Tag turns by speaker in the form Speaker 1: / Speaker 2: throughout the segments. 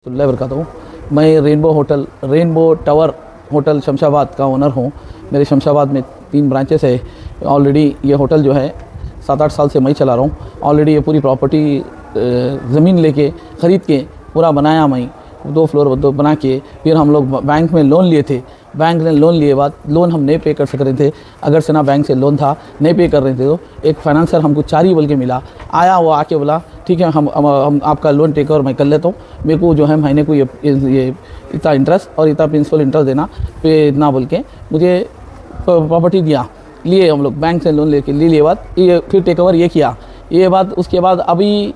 Speaker 1: बरकात हूँ। मैं rainbow tower hotel Shamshabad का ओनर हूँ। मेरे शमशाबाद में 3 ब्रांचेस है। ऑलरेडी ये होटल जो है 7-8 साल से मैं चला रहा हूँ। ऑलरेडी ये पूरी प्रॉपर्टी ज़मीन लेके ख़रीद के पूरा बनाया मैं, 2 फ्लोर बना के फिर हम लोग बैंक में लोन लिए थे। बैंक ने लोन लिए बाद लोन हम नहीं पे कर सक रहे थे, अगर से ना बैंक से लोन था नहीं पे कर रहे थे। तो एक फाइनेंसर हमको 4 ही बोल के मिला, आया वो आके बोला ठीक है हम आपका लोन टेक ओवर मैं कर लेता हूँ, मेरे को जो है महीने को ये इतना इंटरेस्ट और इतना प्रिंसिपल इंटरेस्ट देना पे इतना बोल के मुझे प्रॉपर्टी दिया। लिए हम लोग बैंक से लोन लेके लिए बाद ये फिर टेक ओवर ये किया। ये बात उसके बाद अभी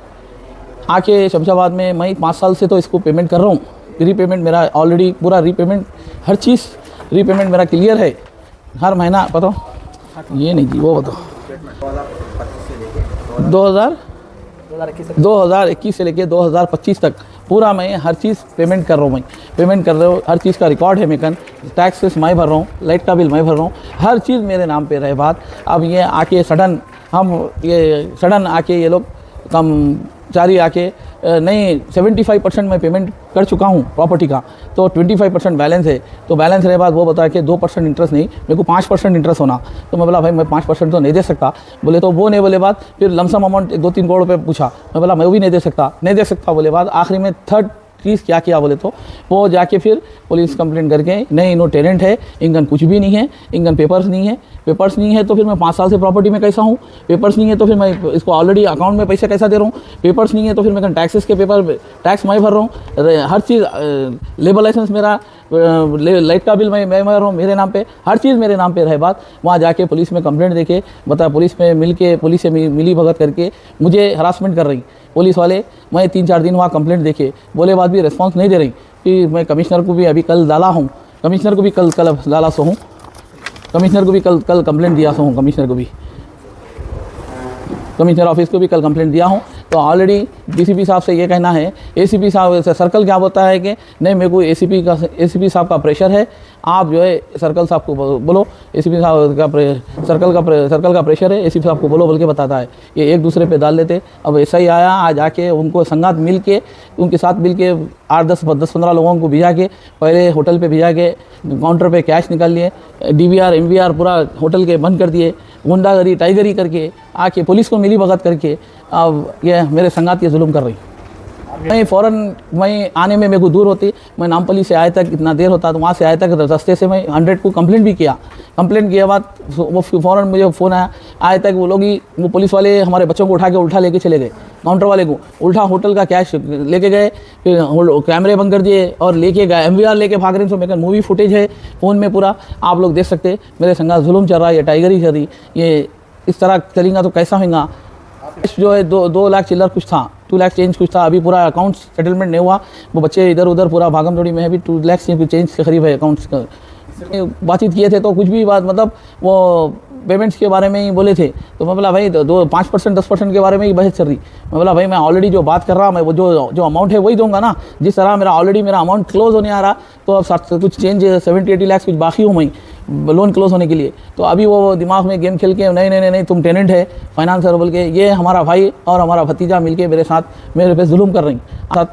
Speaker 1: आके शमशाबाद में मैं 5 साल से तो इसको पेमेंट कर रहा हूँ। रीपेमेंट मेरा ऑलरेडी पूरा रीपेमेंट हर चीज़ रीपेमेंट मेरा क्लियर है। हर महीना बताओ ये नहीं जी वो बताओ 2021 से लेके 2025 तक पूरा मैं हर चीज़ पेमेंट कर रहा हूँ। हर चीज़ का रिकॉर्ड है। मैं टैक्सेस मैं भर रहा हूँ, लाइट का बिल मैं भर रहा हूँ, हर चीज़ मेरे नाम पे रहे बात। अब ये आके सडन आके ये लोग कर्मचारी आके नहीं 75% मैं पेमेंट कर चुका हूँ प्रॉपर्टी का, तो 25% बैलेंस है। तो बैलेंस रहे बाद वो बता के 2% इंटरेस्ट नहीं, मेरे को 5% इंटरेस्ट होना। तो मैं बोला भाई मैं 5% तो नहीं दे सकता। बोले तो वो नहीं बोले बात। फिर लमसम अमाउंट 2-3 करोड़ रुपये पूछा। मैं बोला मैं वो भी नहीं दे सकता बोले बाद। आखिरी में थर्ड चीज़ क्या किया बोले तो वो जाके फिर पुलिस कंप्लेंट करके नहीं इनो टेनेंट है, इनकन कुछ भी नहीं है, इनकन पेपर्स नहीं है। तो फिर मैं 5 साल से प्रॉपर्टी में कैसा हूँ? पेपर्स नहीं है तो फिर मैं इसको ऑलरेडी अकाउंट में पैसे कैसा दे रहा हूँ? पेपर्स नहीं है तो फिर मैं टैक्सेस के पेपर टैक्स मैं भर रहा हूँ। हर चीज़ लेबर लाइसेंस मेरा, लाइट का बिल मैं भर रहा हूँ मेरे नाम पे, हर चीज़ मेरे नाम पे रहे बात। वहाँ जाके पुलिस में कंप्लेंट देके बता पुलिस से मिली भगत करके मुझे हरासमेंट कर रही पुलिस वाले। मैं 3-4 दिन वहाँ कंप्लेंट देखे बोले बाद भी रिस्पांस नहीं दे रही। फिर मैं कमिश्नर को भी अभी कल डाला हूँ, कमिश्नर को भी कल डाला सो हूँ, कमिश्नर को भी कल कंप्लेंट दिया सो हूँ, कमिश्नर ऑफिस को भी कल कंप्लेंट दिया हूँ। तो ऑलरेडी डीसीपी साहब से ये कहना है, एसीपी साहब से सर्कल क्या बोलता है कि नहीं मेरे को एसीपी साहब का प्रेशर है, आप जो है सर्कल साहब को बोलो, एसीपी साहब का सर्कल का प्रेशर है, एसीपी साहब को बोल के बताता है। ये एक दूसरे पे डाल लेते। अब ऐसा ही आया, आज आके उनको संगात मिल के उनके साथ मिल के 8-10-15 लोगों को भिजा के पहले होटल पे भिजा के काउंटर पे कैश निकाल लिए, DVR MVR पूरा होटल के बंद कर दिए, गुंडागरी टाइगरी करके आके पुलिस को मिली भगत करके अब ये मेरे संगात ये जुल्म कर रही। मैं आने में मेरे को दूर होती, मैं नामपल्ली से आए तक इतना देर होता, तो वहाँ से आए तक रास्ते से मैं 100 को कंप्लेंट भी किया। कंप्लेंट किया बाद वो फ़ौरन मुझे फ़ोन आए तक वो लोग ही वो पुलिस वाले हमारे बच्चों को उल्टा लेके चले गए, काउंटर वाले को उल्टा होटल का कैश लेके गए, फिर कैमरे बंद कर दिए और लेके गए, MVR लेके भाग रहे हैं। तो मेरे मूवी फुटेज है फ़ोन में पूरा, आप लोग देख सकते। मेरे संगात जुल्म चल रहा है, ये टाइगरी चल रही, ये इस तरह चलेगा तो कैसा होगा? जो है 2 लाख चिल्लर कुछ था, 2 लाख चेंज कुछ था। अभी पूरा अकाउंट सेटलमेंट नहीं हुआ, वो बच्चे इधर उधर पूरा भागम दौड़ी में है। अभी 2 लाख चेंज के करीब है अकाउंट्स का। बातचीत किए थे तो कुछ भी बात मतलब वो पेमेंट्स के बारे में ही बोले थे। तो मैं बोला भाई 5% 10% के बारे में ही बहस चल रही। मैं बोला भाई मैं ऑलरेडी जो बात कर रहा मैं वो जो अमाउंट है वही दूंगा ना। जिस तरह मेरा अमाउंट क्लोज होने आ रहा, तो अब कुछ चेंज 70-80 लाख कुछ बाकी हूँ मैं लोन क्लोज होने के लिए। तो अभी वो दिमाग में गेम खेल के नहीं तुम टेनेंट है फाइनेंसर बोल के, ये हमारा भाई और हमारा भतीजा मिलके मेरे पे जुल्म कर रही। साथ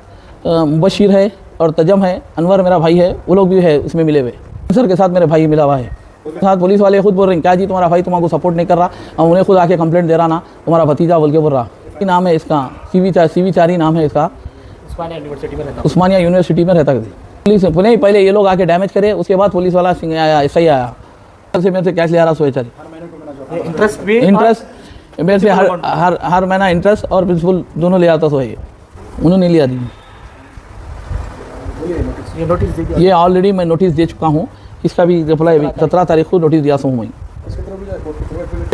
Speaker 1: मुबशीर है और तजम है, अनवर मेरा भाई है, वो लोग भी है उसमें मिले हुए। सर के साथ मेरा भाई मिला हुआ है। साथ पुलिस वाले खुद बोल रहे हैं क्या जी तुम्हारा भाई तुम्हारा सपोर्ट नहीं कर रहा, हम उन्हें खुद आके कंप्लेंट दे रहा ना, तुम्हारा भतीजा बोल के बोल रहा। नाम है इसका CV चारी नाम है इसका, उस्मानिया यूनिवर्सिटी में रहता है। पुलिस पहले ये लोग आके डैमेज करे, उसके बाद पुलिस वाला ऐसा ही आया से मेरे से कैश ले आ रहा सोचारी इंटरेस्ट मेरे से हर महीना इंटरेस्ट और प्रिंसिपल दोनों ले आता सो है, उन्होंने लिया दी। ये ऑलरेडी मैं नोटिस दे चुका हूँ, इसका भी रिप्लाई 17 तारीख को नोटिस दिया सो हूँ,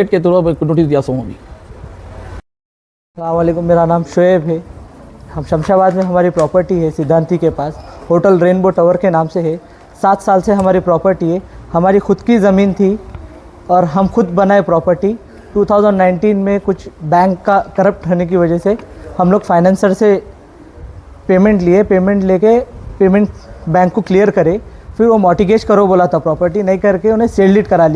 Speaker 1: के थ्रू नोटिस दिया सो हूँ। अभी
Speaker 2: अस्सलामुअलैकुम, मेरा नाम शुएब है। हम शमशाबाद में हमारी प्रॉपर्टी है सिद्धांती के पास, होटल रेनबो टावर के नाम से है। 7 साल से हमारी प्रॉपर्टी है, हमारी खुद की ज़मीन थी और हम खुद बनाए प्रॉपर्टी। 2019 में कुछ बैंक का करप्ट होने की वजह से हम लोग फाइनेंसर से पेमेंट लेके पेमेंट बैंक को क्लियर करे। फिर वो मॉर्टिगेज करो बोला था, प्रॉपर्टी नहीं करके उन्हें सेल डीड करा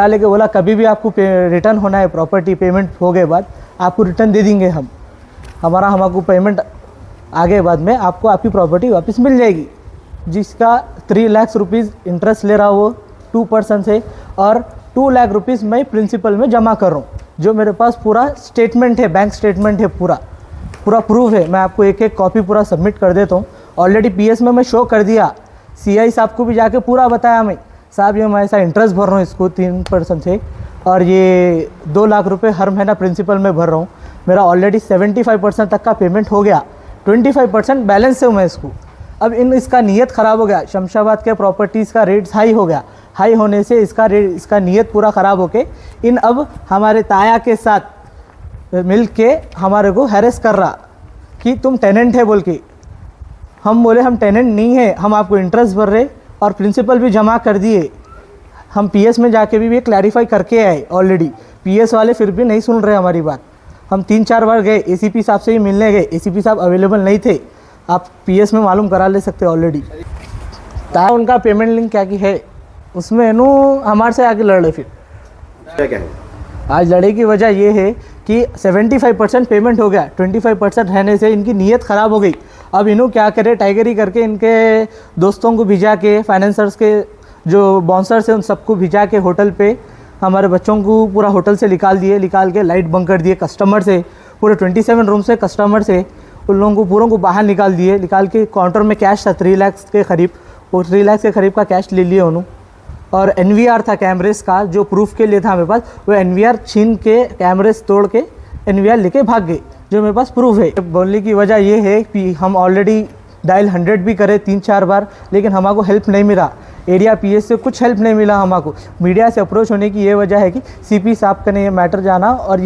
Speaker 2: लेके बोला कभी भी आपको रिटर्न होना है प्रॉपर्टी, पेमेंट हो गए बाद आपको रिटर्न दे देंगे हम। हमको पेमेंट आगे बाद में आपको आपकी प्रॉपर्टी वापस मिल जाएगी, जिसका 3 लाख रुपीज़ इंटरेस्ट ले रहा हो 2% से, और 2 लाख रुपीज़ मैं प्रिंसिपल में जमा कर रहा हूँ, जो मेरे पास पूरा स्टेटमेंट है, बैंक स्टेटमेंट है, पूरा प्रूफ है। मैं आपको एक एक कॉपी पूरा सबमिट कर देता हूँ। ऑलरेडी पीएस में मैं शो कर दिया, सीआई साहब को भी जाके पूरा बताया मैं, साहब ये मैं ऐसा इंटरेस्ट भर रहा हूँ इसको 3% से, और ये 2 लाख रुपए हर महीना प्रिंसिपल में भर रहा हूँ। मेरा ऑलरेडी 75% तक का पेमेंट हो गया, 25% बैलेंस से हूँ मैं इसको। अब इसका नीयत ख़राब हो गया, शमशाबाद के प्रॉपर्टीज़ का रेट्स हाई हो गया, हाई होने से इसका नीयत पूरा ख़राब होके अब हमारे ताया के साथ मिल के हमारे को हैरेस कर रहा कि तुम टेनेंट है बोल के। हम बोले हम टेनेंट नहीं है, हम आपको इंटरेस्ट भर रहे और प्रिंसिपल भी जमा कर दिए। हम पीएस में जाके भी ये क्लैरिफाई करके आए ऑलरेडी, पीएस वाले फिर भी नहीं सुन रहे हमारी बात। हम 3-4 बार गए, एसीपी साहब से ही मिलने गए, एसीपी साहब अवेलेबल नहीं थे। आप पीएस में मालूम करा ले सकते ऑलरेडी। ताया उनका पेमेंट लिंक क्या की है, उसमें हमारे से आके लड़ रहे। फिर
Speaker 3: क्या है
Speaker 2: आज लड़ाई की वजह ये है कि 75% पेमेंट हो गया, 25% रहने से इनकी नीयत ख़राब हो गई। अब इन्हों क्या करे, टाइगरी करके इनके दोस्तों को भिजा के, फाइनेंसर्स के जो बाउंसर्स हैं उन सबको भिजा के होटल पे हमारे बच्चों को पूरा होटल से निकाल के लाइट बंद कर दिए। कस्टमर से पूरे 27 रूम से कस्टमर से उन लोगों को पूरों को बाहर निकाल के काउंटर में कैश था 3 लाख के करीब, वो 3 लाख के करीब का कैश ले लिए उन्होंने। और एनवीआर था कैमरेस का, जो प्रूफ के लिए था मेरे पास, वो एनवीआर छीन के कैमरेस तोड़ के एनवीआर लेके भाग गए, जो मेरे पास प्रूफ है। बोलने की वजह ये है कि हम ऑलरेडी डायल 100 भी करे 3-4 बार, लेकिन हमारे हेल्प नहीं मिला। एरिया पीएस से कुछ हेल्प नहीं मिला हमारे। मीडिया से अप्रोच होने की ये वजह है कि सीपी साहब का ने ये मैटर जाना और